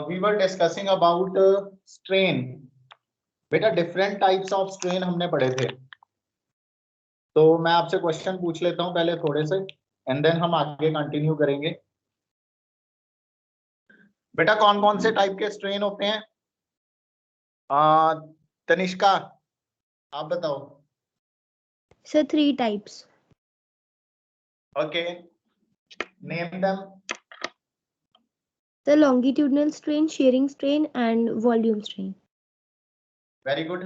We were discussing about strain. बेटा different types of strain हमने पढ़े थे, तो मैं आपसे क्वेश्चन पूछ लेता हूं पहले थोड़े से, एंड देन हम आगे कंटिन्यू करेंगे। बेटा कौन कौन से टाइप के स्ट्रेन होते हैं? तनिष्का आप बताओ। Sir, 3 types. Okay, name them. The longitudinal strain, shearing strain, and volume strain. Very good.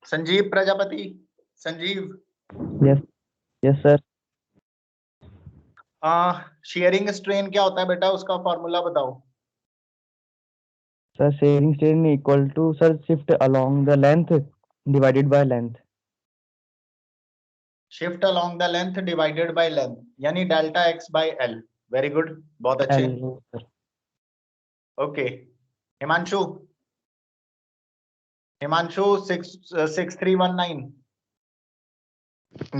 Sanjeev Prajapati, Sanjeev. Yes yes sir. Shearing strain क्या होता है बेटा, उसका फॉर्मूला बताओ। Sir shearing strain equal to sir shift along the length divided by length. Shift along the length divided by length, यानी delta x by l. Very good, बहुत अच्छे। Sir okay, Himanshu. Himanshu 6319।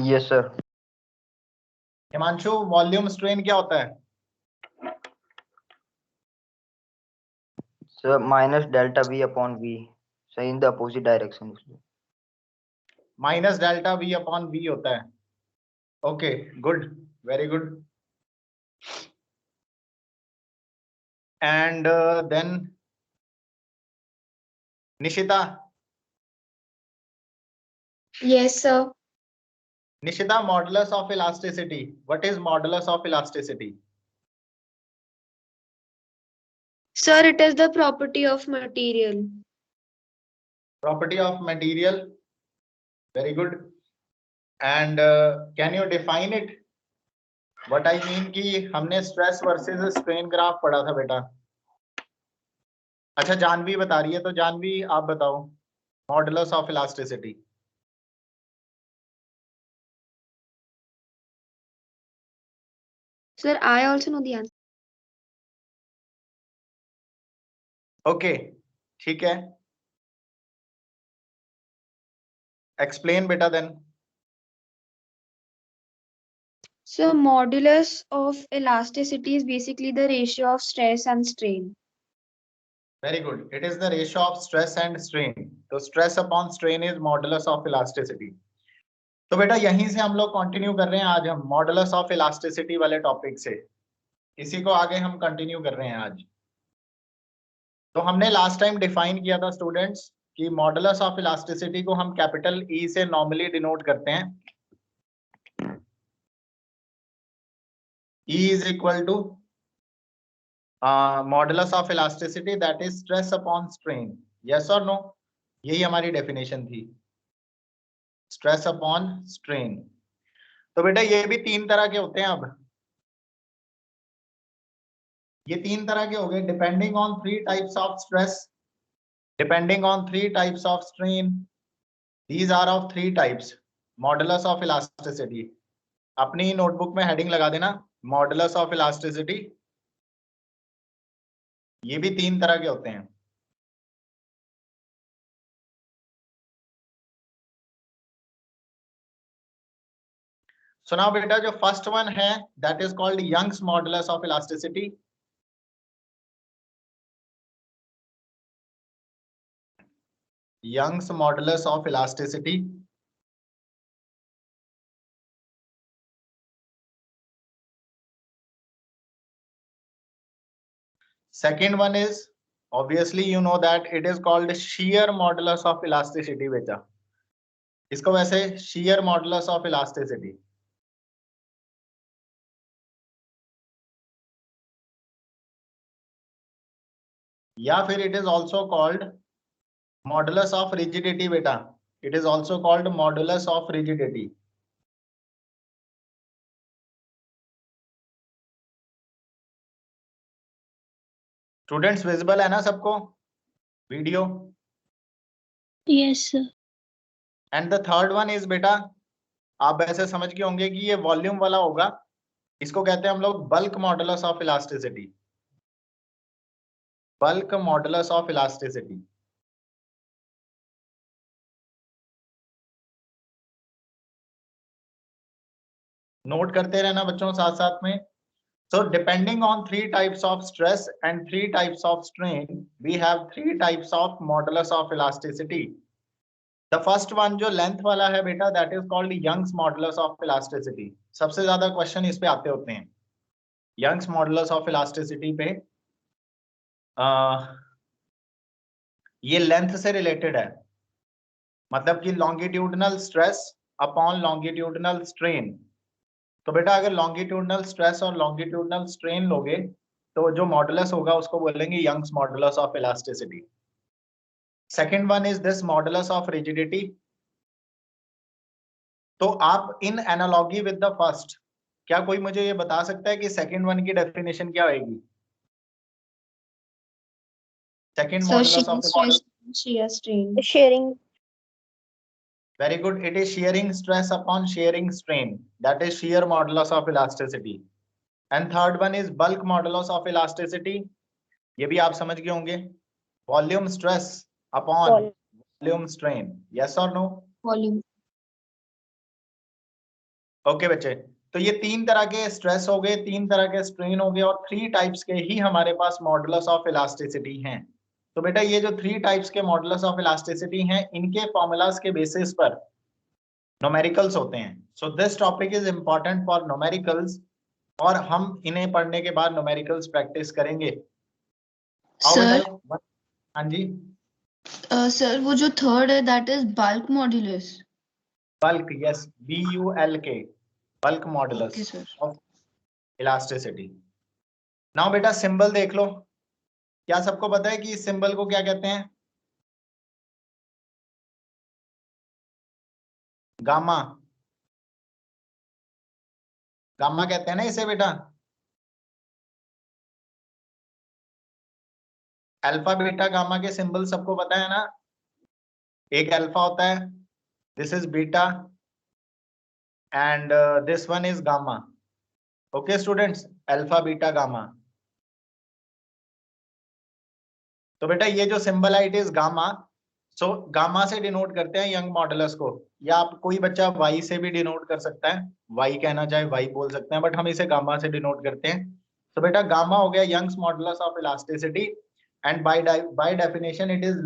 Yes sir. Himanshu volume strain क्या होता है? Sir minus delta V upon V, sir in the opposite direction. Minus delta V upon V होता है। Okay good, very good. And then Nishita. Yes, sir. Nishita, modulus of elasticity, what is modulus of elasticity? Sir, it is the property of material. Property of material, very good. And can you define it? What I mean कि हमने stress versus strain graph पढ़ा था बेटा। अच्छा जानवी बता रही है, तो जानवी आप बताओ modulus of elasticity. Sir, I also know the answer. Okay ठीक है, एक्सप्लेन बेटा then. So, modulus of elasticity is basically the ratio of stress and strain. Very good, it is the ratio of stress and strain. तो stress upon strain is modulus of elasticity. तो बेटा यहीं से हम लोग continue कर रहे हैं आज हम मॉडुलस ऑफ इलास्टिसिटी वाले टॉपिक से, इसी को आगे हम कंटिन्यू कर रहे हैं आज। तो हमने लास्ट टाइम डिफाइन किया था स्टूडेंट्स कि मॉडुलस ऑफ इलास्टिसिटी को हम कैपिटल ई से नॉर्मली डिनोट करते हैं। E is equal to modulus of elasticity that is stress upon strain. Yes और नो? यही हमारी डेफिनेशन थी, स्ट्रेस अपॉन स्ट्रेन। तो बेटा ये भी 3 तरह के होते हैं। अब ये 3 तरह के हो गए, depending on 3 types of stress, depending on 3 types of strain. These are of 3 types modulus of elasticity. अपनी नोटबुक में हेडिंग लगा देना मॉडुलस ऑफ इलास्टिसिटी। ये भी 3 तरह के होते हैं। सुनाओ बेटा, जो फर्स्ट वन है that is called Young's modulus of elasticity. Young's modulus of elasticity. Second one is obviously you know that it is called shear modulus of elasticity बेटा, इसको वैसे shear modulus of elasticity। या फिर it is also called modulus of rigidity बेटा, it is also called modulus of rigidity। Students visible है ना सबको video? Yes, sir. And the third one is बेटा, आप ऐसे समझ के होंगे कि ये वॉल्यूम वाला होगा, इसको कहते हैं हम लोग bulk modulus of elasticity. Bulk modulus of elasticity. Note करते रहना बच्चों साथ साथ में। So depending on 3 types of stress and 3 types of strain, we have 3 types of modulus of elasticity. The first one जो लेंथ वाला है बेटा, that is called Young's modulus of elasticity. सबसे ज्यादा क्वेश्चन इस पे आते होते हैं Young's modulus of elasticity पे. ये लेंथ से रिलेटेड है, मतलब कि longitudinal stress upon longitudinal strain. तो बेटा अगर लॉन्गिट्यूडनल स्ट्रेस और लॉन्गिट्यूडनल स्ट्रेन लोगे तो जो मॉडुलस होगा उसको बोलेंगे Young's modulus of elasticity. Second one is this modulus of rigidity. तो आप in analogy with the first, क्या कोई मुझे ये बता सकता है कि सेकंड वन की डेफिनेशन क्या होगी? Second modulus of shear strain. Sharing. Very good. It is shearing stress upon shearing strain. That is shear modulus of elasticity. And third one is bulk modulus of elasticity. ये भी आप समझ गए होंगे. Volume stress upon volume strain. Yes or no? Volume. Okay बच्चे. तो ये 3 तरह के स्ट्रेस हो गए, 3 तरह के स्ट्रेन हो गए और 3 टाइप्स के ही हमारे पास मॉडुलस ऑफ इलास्टिसिटी हैं. तो बेटा ये जो 3 टाइप्स के मॉडुलस ऑफ इलास्टिसिटी हैं, इनके फॉर्मूलाज के बेसिस पर न्यूमेरिकल्स होते हैं. So this topic is important for numericals और हम इन्हें पढ़ने के बाद न्यूमेरिकल्स प्रैक्टिस करेंगे. सर, हाँ जी. सर वो जो थर्ड है that is bulk modulus. Bulk, yes, BULK, bulk modulus of elasticity. Now बेटा सिंबल देख लो. क्या सबको पता है कि इस सिंबल को क्या कहते हैं? गामा. गामा कहते हैं ना इसे बेटा. अल्फा बीटा गामा के सिंबल सबको पता है ना. एक अल्फा होता है, this is beta and this one is gamma. Okay students, alpha beta gamma. तो बेटा ये जो सिंबल है it is gamma. So gamma से डिनोट करते हैं यंग मॉडुलस को, या आप कोई बच्चा वाई से भी डिनोट कर सकता है. वाई कहना चाहे वाई बोल सकते हैं, बट हम इसे गामा से डिनोट करते हैं. तो बेटा गामा हो गया Young's modulus of elasticity and by definition it is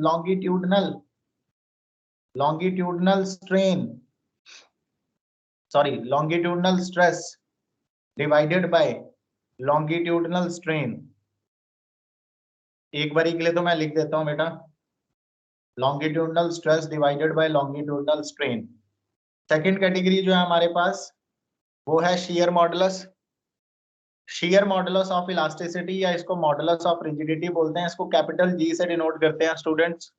longitudinal strain, sorry, longitudinal stress divided by longitudinal strain. एक बारी के लिए तो मैं लिख देता हूं बेटा, longitudinal stress divided by longitudinal strain. Second category जो है हमारे पास वो है shear modulus. shear modulus of elasticity या इसको modulus of rigidity बोलते हैं. इसको कैपिटल G से डिनोट करते हैं स्टूडेंट्स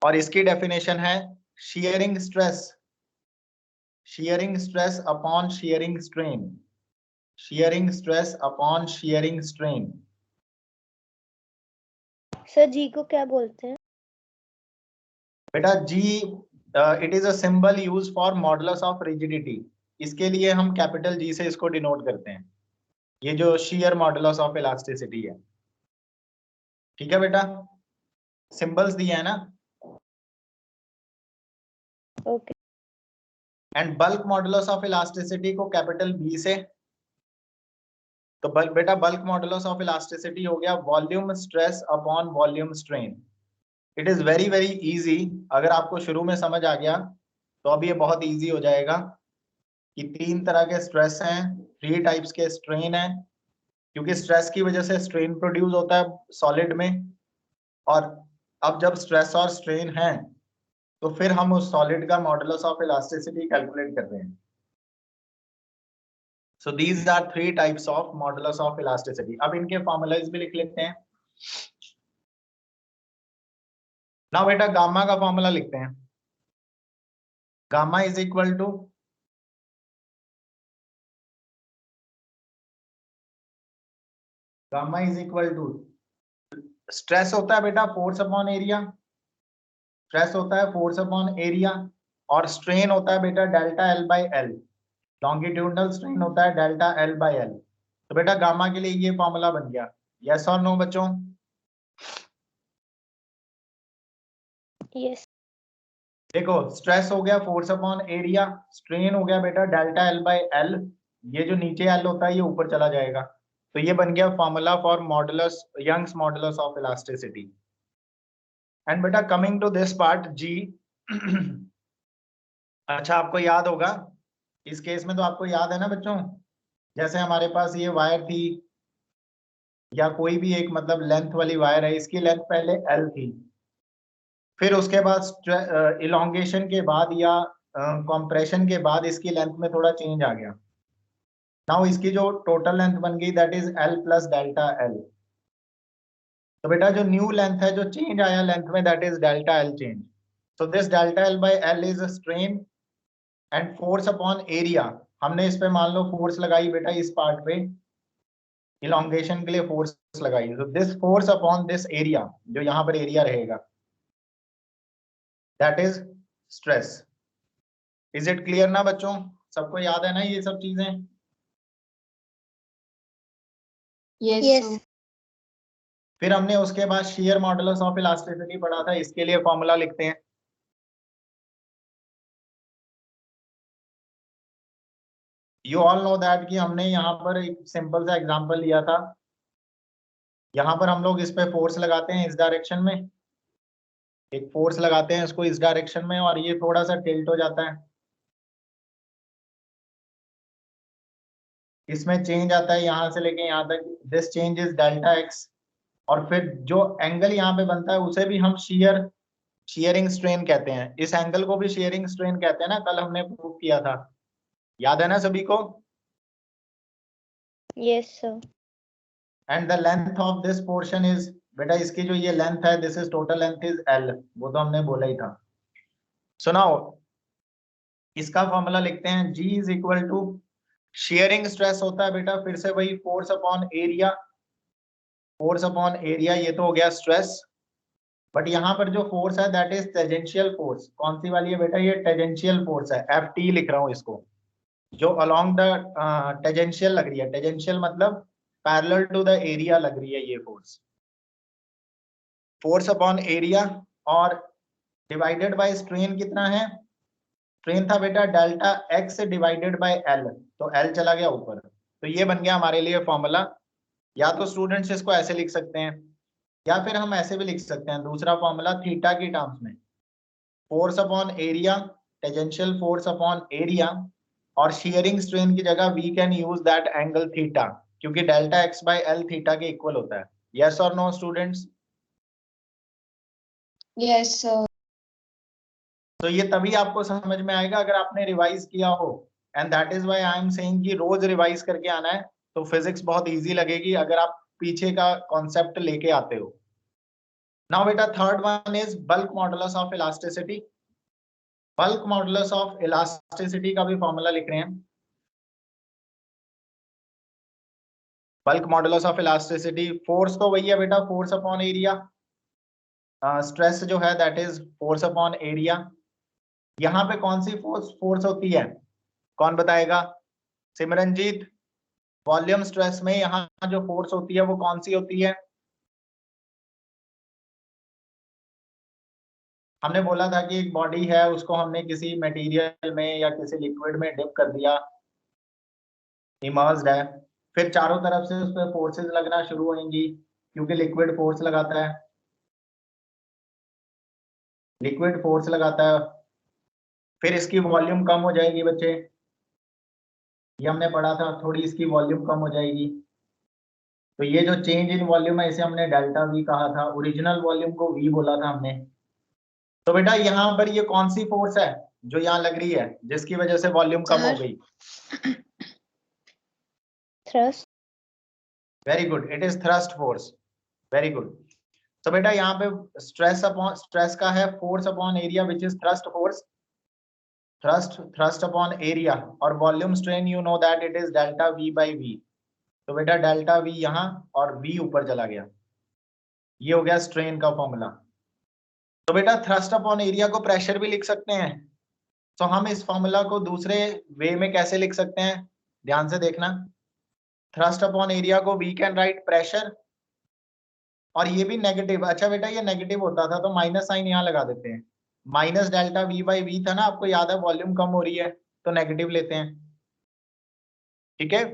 और इसकी डेफिनेशन है shearing stress upon shearing strain. shearing stress upon shearing strain. Sir G को क्या बोलते हैं? बेटा G it is a symbol use for modulus of rigidity. इसके लिए हम कैपिटल G से इसको डिनोट करते हैं. ये जो shear modulus of elasticity है. ठीक है बेटा, सिंबल्स दिए हैं ना. Okay. And bulk modulus of elasticity को कैपिटल B से. तो बेटा बल्क मॉडुलस ऑफ इलास्टिसिटी हो गया volume stress upon volume strain. It is very very easy. अगर आपको शुरू में समझ आ गया तो अब ये बहुत इजी हो जाएगा कि 3 तरह के स्ट्रेस हैं, 3 टाइप्स के स्ट्रेन हैं, क्योंकि स्ट्रेस की वजह से स्ट्रेन प्रोड्यूस होता है सॉलिड में. और अब जब स्ट्रेस और स्ट्रेन है तो फिर हम उस सॉलिड का मॉडुलस ऑफ इलास्टिसिटी कैलकुलेट कर रहे हैं. So these are 3 types of modulus of elasticity. अब इनके फॉर्मूलाज भी लिख लेते हैं. Now बेटा गामा का फॉर्मूला लिखते हैं. Gamma is equal to stress होता है बेटा फोर्स अपॉन एरिया. स्ट्रेस होता है फोर्स अपॉन एरिया और स्ट्रेन होता है बेटा delta L by L. Longitudinal strain होता है डेल्टा L बाई एल. तो बेटा गामा के लिए ये फॉर्मूला बन गया. यस और नो बच्चों? यस. देखो स्ट्रेस हो गया फोर्स अपॉन एरिया, स्ट्रेन हो गया बेटा डेल्टा L बाई एल. ये जो नीचे L होता है ये ऊपर चला जाएगा. तो ये बन गया formula for modulus, Young's modulus of elasticity. And बेटा coming to this part G, अच्छा आपको याद होगा इस केस में, तो आपको याद है ना बच्चों, जैसे हमारे पास ये वायर थी या कोई भी एक मतलब लेंथ वाली वायर है, इसकी लेंथ पहले L थी, फिर उसके बाद इलोंगेशन के बाद या कंप्रेशन के बाद इसकी लेंथ में थोड़ा चेंज आ गया। नाउ इसकी जो टोटल लेंथ बन गई that is L plus delta L। तो बेटा जो न्यू लेंथ है, जो चेंज आया लेंथ में, that is delta L change. So this delta L by L is strain and force upon area. हमने इस पे मान लो फोर्स लगाई बेटा, इस पार्ट पे इलोंगेशन के लिए फोर्स लगाई, तो this force upon this area, जो यहाँ पर एरिया रहेगा, that is stress. Is it clear ना बच्चों, सबको याद है ना ये सब चीजें? Yes. फिर हमने उसके बाद shear modulus ऑफ इलास्टिसिटी पढ़ा था, इसके लिए फॉर्मूला लिखते हैं। यू ऑल नो दैट कि हमने यहाँ पर एक सिंपल सा एग्जांपल लिया था। यहाँ पर हम लोग इस पे फोर्स लगाते हैं, इस डायरेक्शन में एक फोर्स लगाते हैं, इसको इस डायरेक्शन में, और ये थोड़ा सा टिल्ट हो जाता है, इसमें चेंज आता है यहाँ से लेके यहाँ तक, this change is delta x. और फिर जो एंगल यहाँ पे बनता है उसे भी हम शियरिंग स्ट्रेन कहते हैं। इस एंगल को भी शियरिंग स्ट्रेन कहते हैं ना, कल हमने प्रूव किया था, याद है ना सभी को? Yes, sir. And the length of this portion is, बेटा इसकी जो ये लेंथ है, this is total length is L, वो तो हमने बोला ही था। सुनाओ, इसका फॉर्मूला लिखते हैं, G is equal to shearing stress होता है बेटा, फिर से वही force upon area, force upon area, ये तो हो गया स्ट्रेस। बट यहाँ पर जो फोर्स है दैट इज टेंजेंशियल फोर्स। कौन सी वाली है बेटा? ये टेंजेंशियल फोर्स है, FT लिख रहा हूँ इसको, जो अलोंग द टेंजेंशियल लग रही है। टेंजेंशियल मतलब पैरेलल टू द एरिया लग रही है ये फोर्स, फोर्स अपॉन एरिया। और डिवाइडेड बाय स्ट्रेन कितना है? स्ट्रेन था बेटा delta x divided by L, तो L चला गया ऊपर, तो ये बन गया हमारे लिए फॉर्मूला। या तो स्टूडेंट्स इसको ऐसे लिख सकते हैं, या फिर हम ऐसे भी लिख सकते हैं, दूसरा फॉर्मूला थीटा की टर्म्स में, force upon area, tangential force upon area, और शियरिंग स्ट्रेन की जगह we can use that angle theta, क्योंकि delta x by L theta के इक्वल होता है। यस और नो स्टूडेंट्स? Yes, sir. तो ये तभी आपको समझ में आएगा अगर आपने रिवाइज किया हो, and that is why I am saying कि रोज रिवाइज करके आना है, तो फिजिक्स बहुत इजी लगेगी अगर आप पीछे का कॉन्सेप्ट लेके आते हो। नाउ बेटा third one is bulk modulus of elasticity. Bulk modulus of elasticity का भी फॉर्मूला लिख रहे हैं। Bulk modulus of elasticity, force तो वही है बेटा, फोर्स अपॉन एरिया, स्ट्रेस जो है that is force upon area. यहाँ पे कौन सी फोर्स होती है, कौन बताएगा? सिमरनजीत, वॉल्यूम स्ट्रेस में यहाँ जो फोर्स होती है वो कौन सी होती है? हमने बोला था कि एक बॉडी है, उसको हमने किसी मटेरियल में या किसी लिक्विड में डिप कर दिया, इमर्स्ड है, फिर चारों तरफ से उस पर फोर्सेस लगना शुरू होंगी, क्योंकि लिक्विड फोर्स लगाता है, लिक्विड फोर्स लगाता है, फिर इसकी वॉल्यूम कम हो जाएगी बच्चे, ये हमने पढ़ा था, थोड़ी इसकी वॉल्यूम कम हो जाएगी, तो ये जो चेंज इन वॉल्यूम है इसे हमने डेल्टा V कहा था, ओरिजिनल वॉल्यूम को V बोला था हमने। तो बेटा यहाँ पर ये कौन सी फोर्स है जो यहाँ लग रही है, जिसकी वजह से वॉल्यूम कम हो गई? Thrust. Very good, it is thrust force, very good. तो बेटा यहाँ पे स्ट्रेस का है force upon area which is thrust force, thrust upon area, और volume strain you know that it is delta V by V। तो बेटा delta V यहाँ और V ऊपर चला गया, ये हो गया स्ट्रेन का फॉर्मूला। तो बेटा थ्रस्ट अपॉन एरिया को प्रेशर भी लिख सकते हैं, तो हम इस फॉर्मूला को दूसरे वे में कैसे लिख सकते हैं, ध्यान से देखना। थ्रस्ट अपॉन एरिया को वी कैन राइट प्रेशर, और ये भी नेगेटिव, अच्छा बेटा ये नेगेटिव होता था तो माइनस साइन यहाँ लगा देते हैं, minus delta V by V था ना, आपको याद है वॉल्यूम कम हो रही है तो नेगेटिव लेते हैं, ठीक है।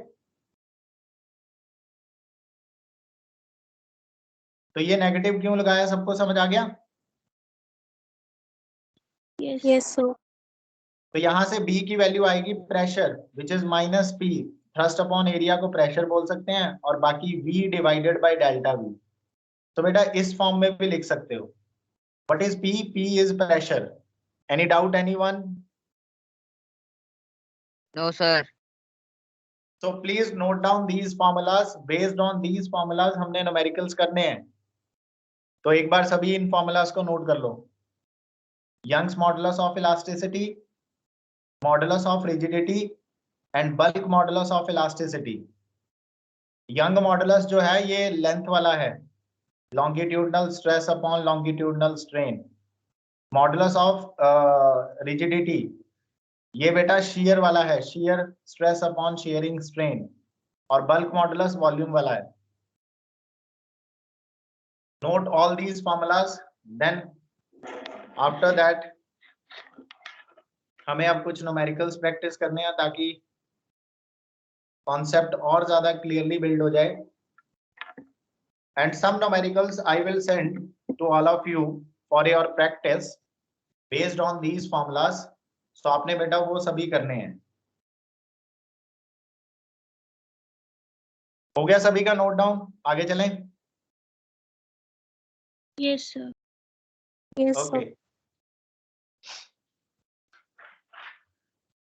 तो ये नेगेटिव क्यों लगाया, सबको समझ आ गया? Yes, sir. तो यहां से B की वैल्यू आएगी pressure which is minus P, thrust upon area को प्रेशर बोल सकते हैं, और बाकी V divided by delta V। तो बेटा इस फॉर्म में भी लिख सकते हो। What is P? P is pressure. Any doubt anyone? No, sir. So please note down these formulas. Based on these formulas हमने न्यूमेरिकल्स करने हैं। तो एक बार सभी इन फॉर्मूलाज को नोट कर लो। Young's modulus of elasticity, modulus of rigidity and bulk modulus of elasticity. Young modulus जो है ये लेंथ वाला है, longitudinal stress upon longitudinal strain. Modulus of rigidity ये बेटा शेयर वाला है, shear stress upon shearing strain. और बल्क मॉडुलस वॉल्यूम वाला है। Note all these formulas, then after that हमें अब कुछ न्यूमेरिकल्स प्रैक्टिस करने हैं ताकि कॉन्सेप्ट और ज्यादा क्लियरली बिल्ड हो जाए। And some numericals I will send to all of you for your practice based on these formulas. So आपने बेटा वो सभी करने हैं। हो गया सभी का नोट डाउन? आगे चलें। Yes, sir. Yes, sir. Okay.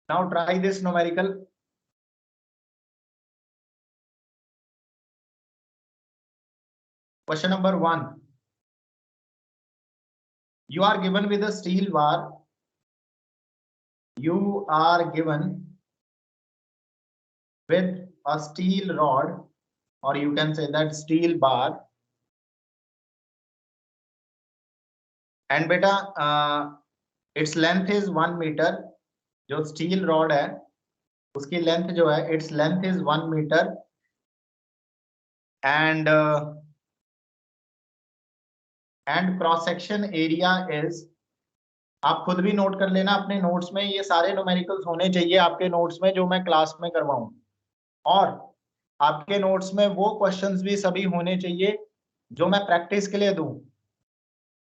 Now try this numerical. Question number 1. You are given with a steel bar. You are given with a steel rod, or you can say that steel bar. And beta, its length is 1 meter. जो steel rod है, उसकी length जो है, its length is 1 meter. And cross section area is, आप खुद भी note कर लेना अपने नोट्स में, ये सारे न्यूमेरिकल्स होने चाहिए आपके नोट्स में जो मैं क्लास में करवाऊं। और आपके नोट्स में वो क्वेश्चंस भी सभी होने चाहिए जो मैं प्रैक्टिस के लिए दूं।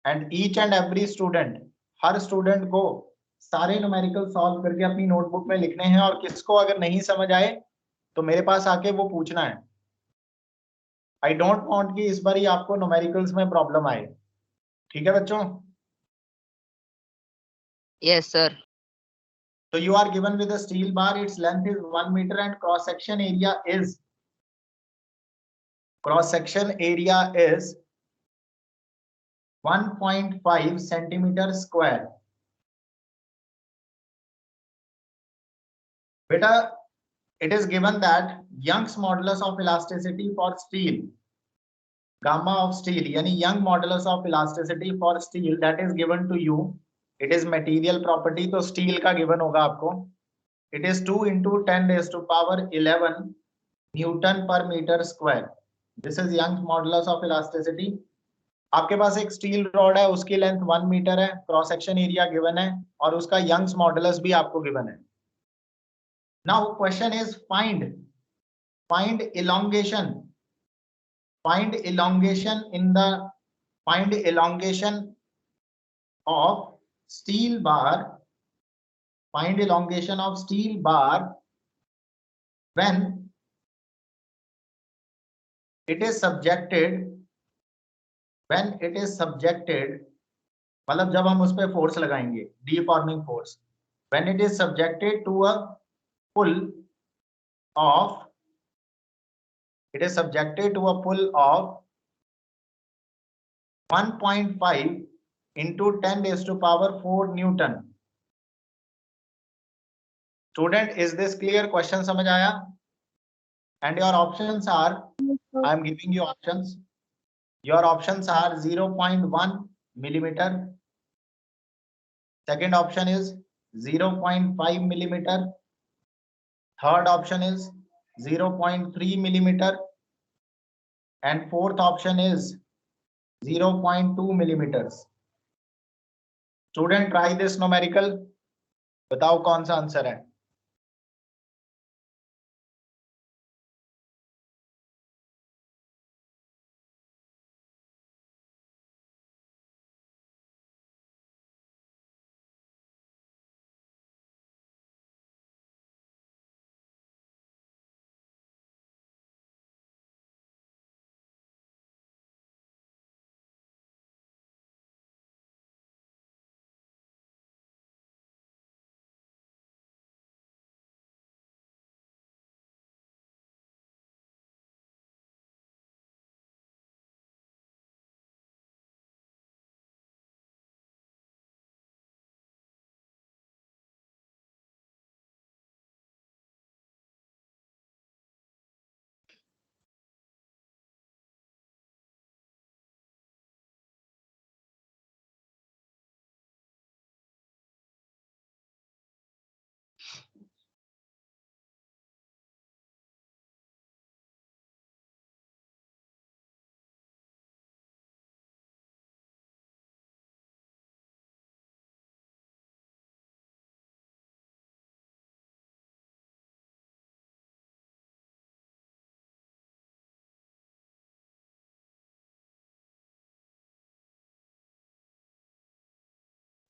And each and every student, her student को सारे न्यूमेरिकल सॉल्व करके अपनी नोटबुक में लिखने हैं, और किसको अगर नहीं समझ आए तो मेरे पास आके वो पूछना है। आई डोंट वांट कि इस बार ही आपको न्यूमेरिकल्स में प्रॉब्लम आए। ठीक है बच्चों? Yes, sir. So you are given with a steel bar, its length is 1 meter and cross section area is 1.5 centimeter square. Beta, it is given that Young's modulus of elasticity for steel, gamma of steel, yani Young modulus of elasticity for steel, that is given to you. It is material property, तो steel का given होगा आपको। It is 2 into 10 raised to power 11 Newton per meter square. This is Young's modulus of elasticity. आपके पास एक steel rod है, उसकी length 1 metre है, cross section area given है, और उसका यंग्स मॉडुलस भी आपको गिवन है। Now question is find elongation. Find elongation of steel bar. Find elongation of steel bar when it is subjected, मतलब जब हम उस पर फोर्स लगाएंगे, deforming force, when it is subjected to a pull of 1.5 into 10 raised to power 4 Newton. Student, is this clear? Question समझ आया? And your options are, I am giving you options. Your options are 0.1 millimeter. Second option is 0.5 millimeter. Third option is 0.3 millimeter. And fourth option is 0.2 millimeters. Student, try this numerical. बताओ कौन सा answer है?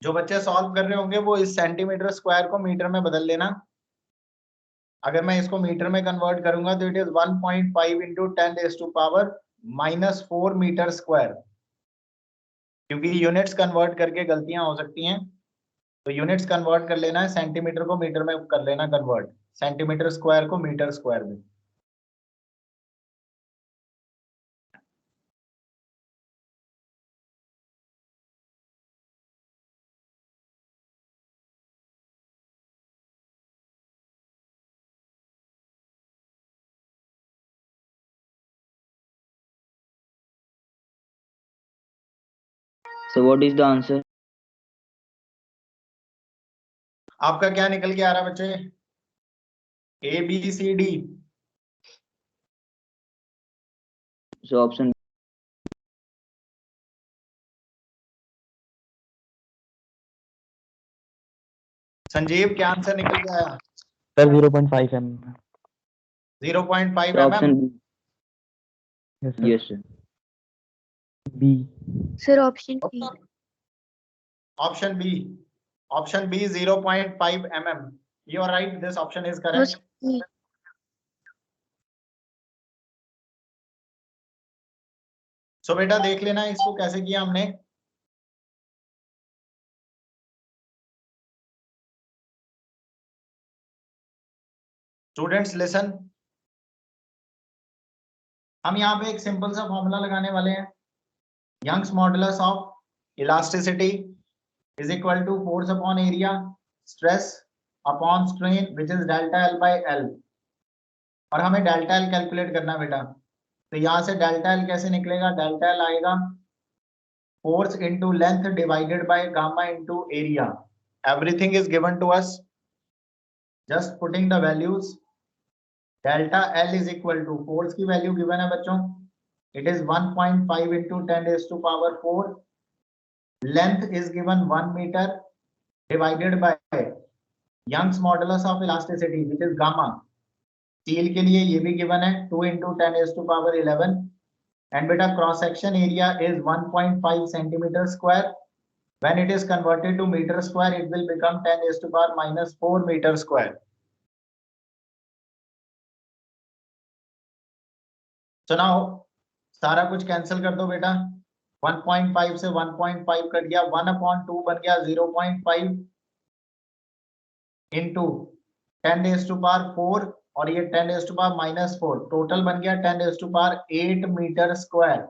जो बच्चे solve कर रहे होंगे वो इस सेंटीमीटर स्क्वायर को मीटर में बदल लेना। अगर मैं इसको मीटर में कन्वर्ट करूंगा तो it is 1.5 into 10⁻⁻⁴ metre square, क्योंकि यूनिट्स कन्वर्ट करके गलतियां हो सकती हैं, तो यूनिट्स कन्वर्ट कर लेना है, सेंटीमीटर को मीटर में कर लेना कन्वर्ट, सेंटीमीटर स्क्वायर को मीटर स्क्वायर में। So what is the answer? आपका क्या निकल के आ रहा है बच्चे? ABCD। So option संजीव क्या आंसर निकल के आया? Sir, 0.5 mm. 0.5 so mm। option B. Yes, sir. Yes, sir. B. Sir, option B. Option B. Option B 0.5 mm. You are right. This option is correct. Yes. So बेटा देख लेना इसको कैसे किया हमने। स्टूडेंट्स लिसन, हम यहाँ पे एक सिंपल सा फॉर्मूला लगाने वाले हैं। Young's modulus of elasticity is equal to force upon area stress upon strain which is delta L by L, और हमें डेल्टा एल कैलकुलेट करना बेटा। तो यहाँ से डेल्टा एल कैसे निकलेगा? डेल्टा एल आएगा force into length divided by gamma into area. Everything is given to us, just putting the values. Delta L is equal to, force की वैल्यू गिवन है बच्चों, it is 1.5 into 10⁻⁴। Length is given 1 metre divided by Young's modulus of elasticity which is gamma. Steel के लिए ये भी given है 2 into 10⁻11। And बेटा cross section area is 1.5 centimetre square. When it is converted to meter square, it will become 10⁻⁻⁴ meter square. So now सारा कुछ cancel कर दो बेटा। 1.5 से 1.5 कट गया, 1/2 बन गया 0.5 इंटू 10⁻⁴, और ये 10⁻⁻⁴, टोटल बन गया 10⁸ मीटर स्क्वायर।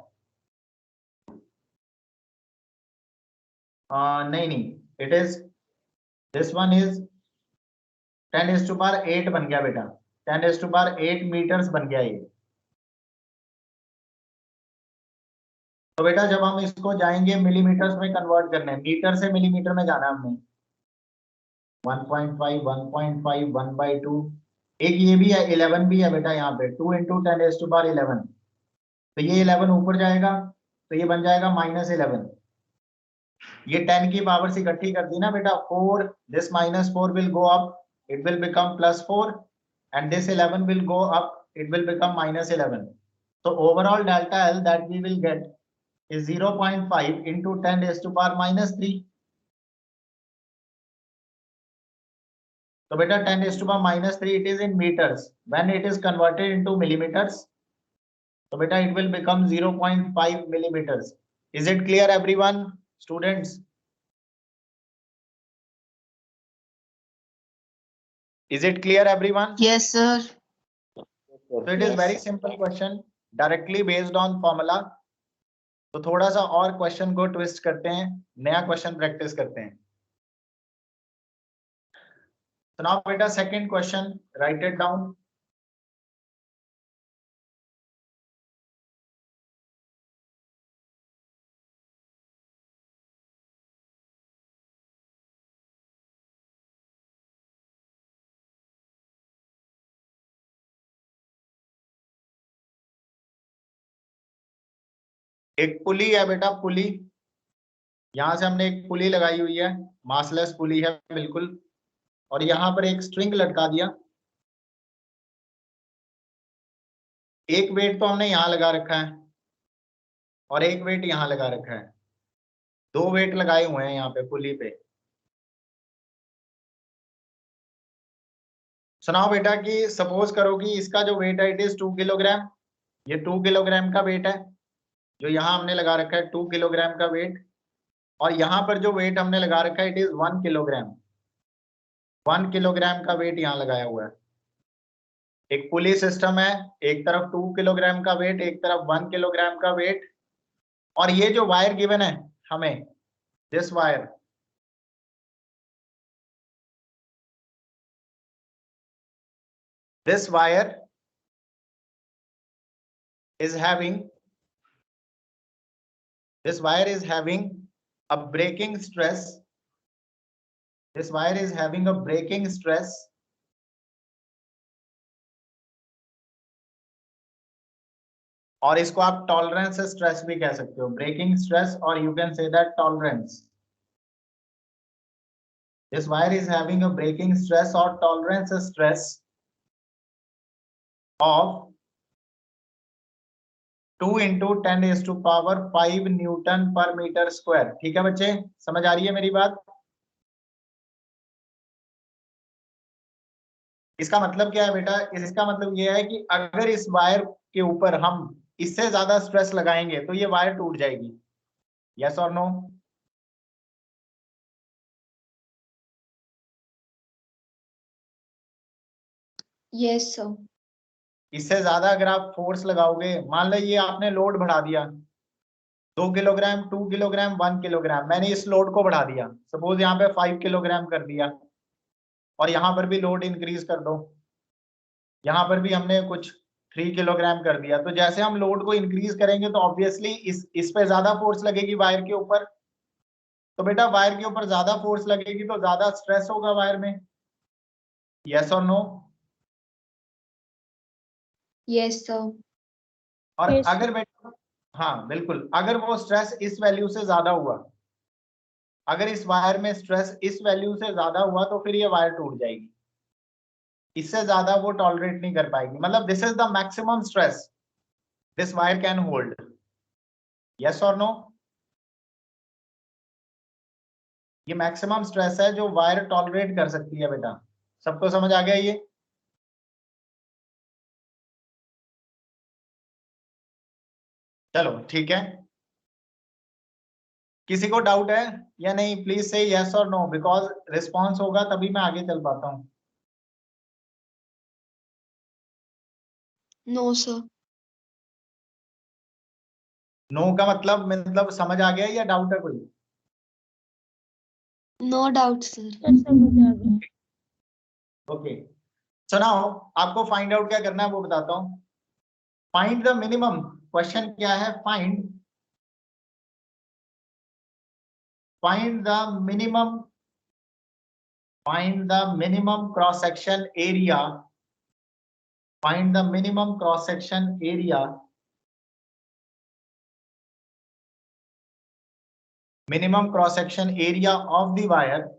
नहीं, it is this one is 10⁸ बन गया बेटा, 10⁸ मीटर्स बन गया ये। तो बेटा जब हम इसको जाएंगे मिलीमीटर्स में कन्वर्ट करने, मीटर से मिलीमीटर में जाना हमने। 1.5 1.5 1/2, एक ये भी है 11 भी है बेटा यहाँ पे, 2 इंटू 10⁻11। तो ये 11 ऊपर जाएगा तो ये बन जाएगा -11। ये 10 की पावर्स इकट्ठी कर दी ना बेटा, 4, this -4 will go up, it will become +4, and this 11 will go up, it will become -11. So overall delta L that we will get is 0.5 into 10⁻⁻3. So beta 10⁻⁻3 it is in meters. When it is converted into millimeters, so beta it will become 0.5 millimeters. Is it clear everyone, students? Is it clear everyone? Yes, sir. So it is very simple question, directly based on formula. तो थोड़ा सा और question को twist करते हैं, नया question practice करते हैं। So now beta second question, write it down. एक पुली है बेटा, पुली, यहां से हमने एक पुली लगाई हुई है, मासलेस पुली है बिल्कुल, और यहां पर एक स्ट्रिंग लटका दिया। एक वेट तो हमने यहां लगा रखा है और एक वेट यहां लगा रखा है, 2 वेट लगाए हुए हैं यहाँ पे पुली पे। सुनाओ बेटा कि सपोज करो कि इसका जो वेट है इट इज 2 किलोग्राम, ये 2 किलोग्राम का वेट है, जो यहाँ हमने लगा रखा है 2 किलोग्राम का वेट, और यहाँ पर जो वेट हमने लगा रखा है इट इज 1 किलोग्राम, 1 किलोग्राम का वेट यहाँ लगाया हुआ है। एक पुली सिस्टम है, एक तरफ 2 किलोग्राम का वेट, एक तरफ 1 किलोग्राम का वेट, और ये जो वायर गिवन है हमें, this wire, this wire is having a breaking stress, this wire is having a breaking stress और इसको आप टॉलरेंस स्ट्रेस भी कह सकते हो, ब्रेकिंग स्ट्रेस, और you can say that tolerance. This wire is having a breaking stress or tolerance stress of 2 into 10 raised to power 5 Newton पर metre square. ठीक है बच्चे, समझ आ रही है मेरी बात? इसका मतलब क्या है बेटा? इसका मतलब यह है कि अगर इस वायर के ऊपर हम इससे ज्यादा स्ट्रेस लगाएंगे तो ये वायर टूट जाएगी। यस और नो? Yes, sir. इससे ज्यादा अगर आप फोर्स लगाओगे, मान लो ये आपने लोड बढ़ा दिया 2 किलोग्राम, 2 किलोग्राम, 1 किलोग्राम, मैंने इस लोड को बढ़ा दिया, सपोज यहाँ पे 5 किलोग्राम कर दिया, और यहाँ पर भी लोड इंक्रीज कर दो, यहाँ पर भी हमने कुछ 3 किलोग्राम कर दिया। तो जैसे हम लोड को इंक्रीज करेंगे तो ऑब्वियसली इस पे ज्यादा फोर्स लगेगी वायर के ऊपर, तो बेटा वायर के ऊपर ज्यादा फोर्स लगेगी तो ज्यादा स्ट्रेस होगा वायर में। यस और नो? Yes, sir. और Yes. अगर बेटा, हाँ बिल्कुल, अगर वो स्ट्रेस इस वैल्यू से ज्यादा हुआ, अगर इस वायर में स्ट्रेस इस वैल्यू से ज्यादा हुआ तो फिर ये वायर टूट जाएगी, इससे ज्यादा वो टॉलरेट नहीं कर पाएगी। मतलब this is the maximum stress this wire can hold. Yes और नो? ये मैक्सिमम स्ट्रेस है जो वायर टॉलरेट कर सकती है बेटा। सबको समझ आ गया ये? चलो ठीक है, किसी को डाउट है या नहीं? प्लीज से यस और नो, बिकॉज रिस्पॉन्स होगा तभी मैं आगे चल पाता हूँ। No, sir. नो का मतलब समझ आ गया या डाउट है कोई? No doubt, sir. सर समझ आ गया। ओके, सुनाओ, आपको फाइंड आउट क्या करना है वो बताता हूँ। फाइंड द मिनिमम, क्वेश्चन क्या है? Find the minimum cross section area, find the minimum cross section area, minimum cross section area of the wire,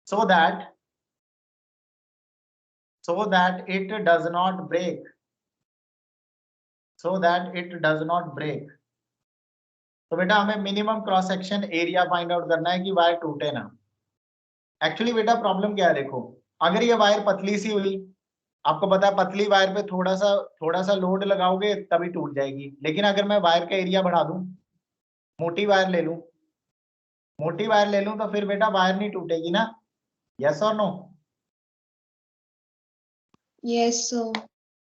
so that it does not break, तो बेटा हमें minimum cross section area find out करना है कि wire टूटे ना। Actually बेटा problem क्या है, देखो, अगर ये वायर पतली सी हुई, आपको पता है पतली वायर पे थोड़ा सा लोड लगाओगे तभी टूट जाएगी, लेकिन अगर मैं वायर का एरिया बढ़ा दूं, मोटी वायर ले लूं तो फिर बेटा वायर नहीं टूटेगी ना। यस और नो? Yes, sir.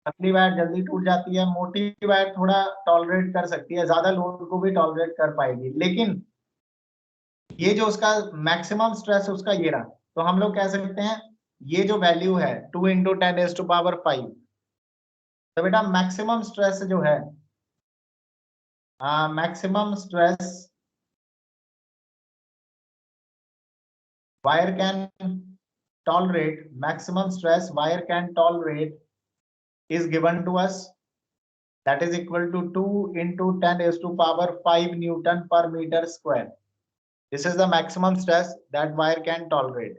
पतली वायर जल्दी टूट जाती है, मोटी वायर थोड़ा टॉलरेट कर सकती है, ज्यादा लोड को भी टॉलरेट कर पाएगी, लेकिन ये जो उसका मैक्सिमम स्ट्रेस उसका ये रहा, तो हम लोग कह सकते हैं ये जो वैल्यू है 2 into 10 raised to power 5, तो बेटा मैक्सिमम स्ट्रेस जो है, maximum stress wire can tolerate, maximum stress wire can tolerate is given to us, that is equal to 2 into 10 raised to power 5 Newton per meter square. This is the maximum stress that wire can tolerate.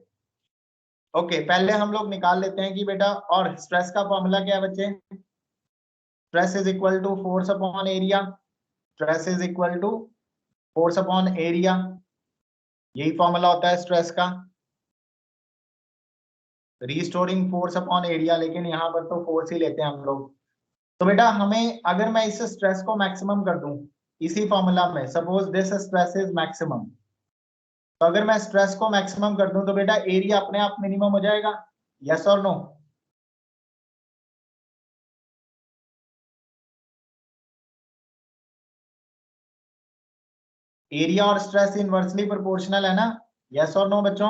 Okay, पहले हम लोग निकाल लेते हैं कि बेटा, और stress का फॉर्मूला क्या है बच्चे? Stress is equal to force upon area, stress is equal to force upon area, यही फॉर्मूला होता है स्ट्रेस का। रिस्टोरिंग फोर्स अपॉन एरिया, लेकिन यहाँ पर तो फोर्स ही लेते हैं हम लोग। तो बेटा हमें, अगर मैं इस स्ट्रेस को मैक्सिमम कर दूं इसी फॉर्मूला में, suppose this stress is maximum, तो अगर मैं स्ट्रेस को मैक्सिमम कर दूं तो बेटा एरिया अपने आप मिनिमम हो जाएगा, यस और नो? एरिया और स्ट्रेस इनवर्सली प्रोपोर्शनल है ना, यस और नो बच्चों?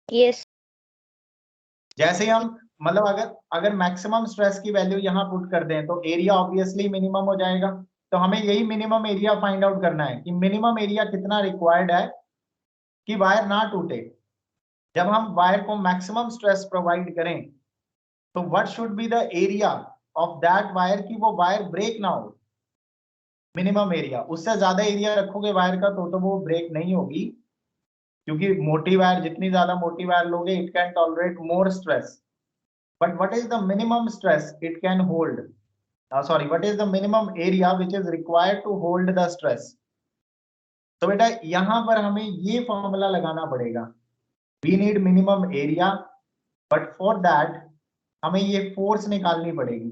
Yes. जैसे ही हम, मतलब अगर मैक्सिमम स्ट्रेस की वैल्यू यहाँ पुट कर दें तो एरिया ऑब्वियसली मिनिमम हो जाएगा। तो हमें यही मिनिमम एरिया फाइंड आउट करना है कि मिनिमम एरिया कितना रिक्वायर्ड है कि वायर ना टूटे। जब हम वायर को मैक्सिमम स्ट्रेस प्रोवाइड करें तो what should be the area of that wire कि वो वायर ब्रेक ना हो। मिनिमम एरिया, उससे ज्यादा एरिया रखोगे वायर का तो वो ब्रेक नहीं होगी, क्योंकि मोटी वायर, जितनी ज्यादा मोटी वायर लोगे it can tolerate more stress, but what is the minimum stress it can hold, sorry, what is the minimum area which is required to hold the stress? तो बेटा यहां पर हमें ये फॉर्मूला लगाना पड़ेगा, we need minimum area, but for that हमें ये फोर्स निकालनी पड़ेगी।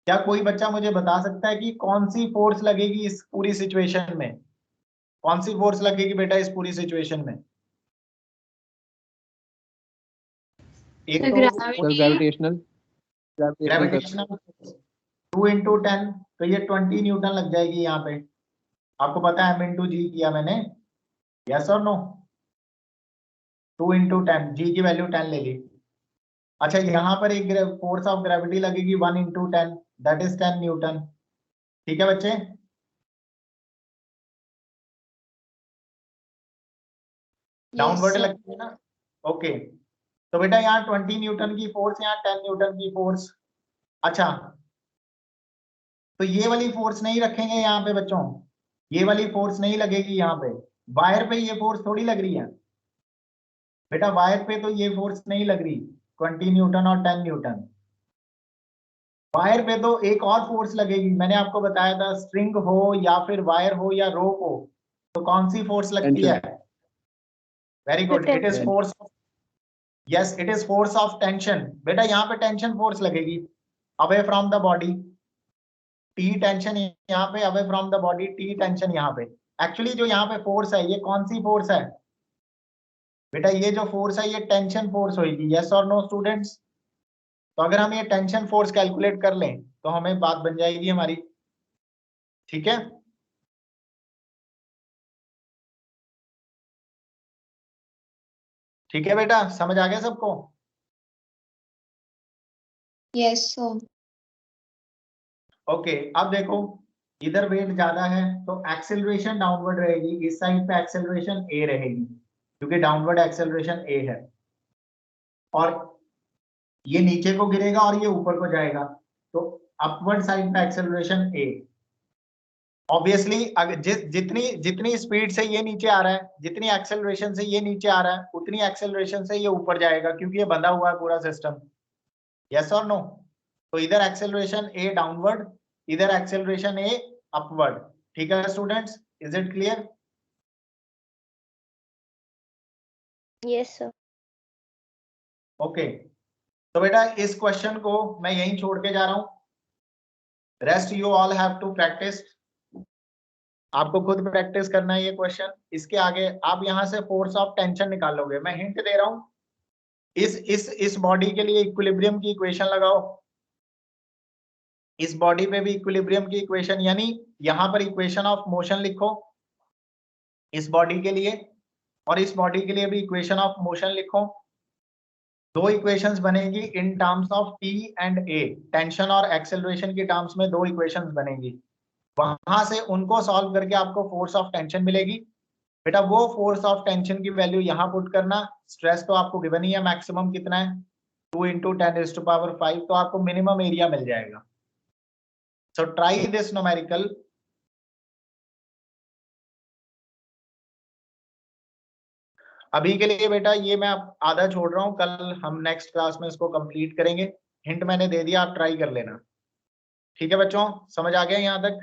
क्या कोई बच्चा मुझे बता सकता है कि कौन सी फोर्स लगेगी इस पूरी सिचुएशन में? कौन सी फोर्स लगेगी बेटा इस पूरी सिचुएशन में? एक तो ग्रेविटेशनल ग्रेविटेशनल 2 into 10, तो ये 20 न्यूटन लग जाएगी यहाँ पे। आपको पता है m into g किया मैंने, यस और नो? 2 into 10, g की वैल्यू 10 ले ली। अच्छा यहाँ पर एक फोर्स ऑफ ग्रेविटी लगेगी 1 into 10, दैट इज 10 न्यूटन। ठीक है बच्चे? डाउनवर्ड लगती है ना, ओके। तो बेटा यहाँ 20 न्यूटन की फोर्स, यहाँ 10 न्यूटन की फोर्स। अच्छा, तो ये वाली फोर्स नहीं रखेंगे यहाँ पे बच्चों, ये वाली फोर्स नहीं लगेगी यहाँ पे। वायर पे ये फोर्स थोड़ी लग रही है बेटा, वायर पे तो ये फोर्स नहीं लग रही 20 न्यूटन और 10 न्यूटन। वायर पे तो एक और फोर्स लगेगी, मैंने आपको बताया था, स्ट्रिंग हो या फिर वायर हो या रोप हो, तो कौन सी फोर्स लगती है? Very good, it is force, yes it is force of tension. बेटा यहाँ पे टेंशन फोर्स लगेगी away from the body, T tension यहाँ पे, away from the body T tension यहाँ पे। एक्चुअली जो यहाँ पे फोर्स है ये कौन सी फोर्स है बेटा? ये जो फोर्स है ये टेंशन फोर्स होगी, यस और नो स्टूडेंट्स? तो अगर हम ये टेंशन फोर्स कैलकुलेट कर लें तो हमें बात बन जाएगी हमारी। ठीक है, ठीक है बेटा, समझ आ गया सबको? Yes, sir. ओके, अब देखो इधर वेट ज्यादा है तो एक्सेलरेशन डाउनवर्ड रहेगी, इस साइड पे एक्सेलरेशन ए रहेगी क्योंकि डाउनवर्ड एक्सेलरेशन ए है, और ये नीचे को गिरेगा और ये ऊपर को जाएगा, तो अपवर्ड साइड पे एक्सेलरेशन ए। ऑब्वियसली अगर जितनी जितनी स्पीड से ये नीचे आ रहा है, जितनी एक्सेलरेशन से ये नीचे आ रहा है, उतनी एक्सेलरेशन से ये ऊपर जाएगा क्योंकि ये बंधा हुआ है पूरा सिस्टम, यस और नो? तो इधर एक्सेलरेशन ए डाउनवर्ड, इधर एक्सेलरेशन ए अपवर्ड। ठीक है students, is it clear? Yes, sir. Okay, तो बेटा इस क्वेश्चन को मैं यहीं छोड़ के जा रहा हूं, rest you all have to practice. आपको खुद प्रैक्टिस करना है ये क्वेश्चन। इसके आगे आप यहां से फोर्स ऑफ टेंशन निकालोगे, मैं हिंट दे रहा हूं। इस बॉडी के लिए इक्विलिब्रियम की इक्वेशन लगाओ, इस बॉडी पे भी इक्विलिब्रियम की इक्वेशन, यानी यहां पर इक्वेशन ऑफ मोशन लिखो इस बॉडी के लिए, और इस बॉडी के लिए भी इक्वेशन ऑफ मोशन लिखो। दो इक्वेशंस बनेगी in terms of T and A, tension और एक्सेलरेशन की टर्म्स में दो इक्वेशंस बनेगी, वहां से उनको सॉल्व करके आपको फोर्स ऑफ टेंशन मिलेगी। बेटा वो फोर्स ऑफ टेंशन की वैल्यू यहाँ पुट करना, स्ट्रेस तो आपको गिवन ही है, मैक्सिमम कितना है 2 into 10⁵, तो आपको मिनिमम एरिया मिल जाएगा। So try this numerical. अभी के लिए बेटा ये मैं आधा छोड़ रहा हूँ, कल हम नेक्स्ट क्लास में इसको कंप्लीट करेंगे। हिंट मैंने दे दिया, आप ट्राई कर लेना। ठीक है बच्चों, समझ आ गया यहाँ तक?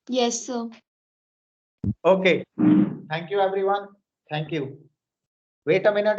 Yes, sir. Okay. Thank you, everyone. Thank you. Wait a minute.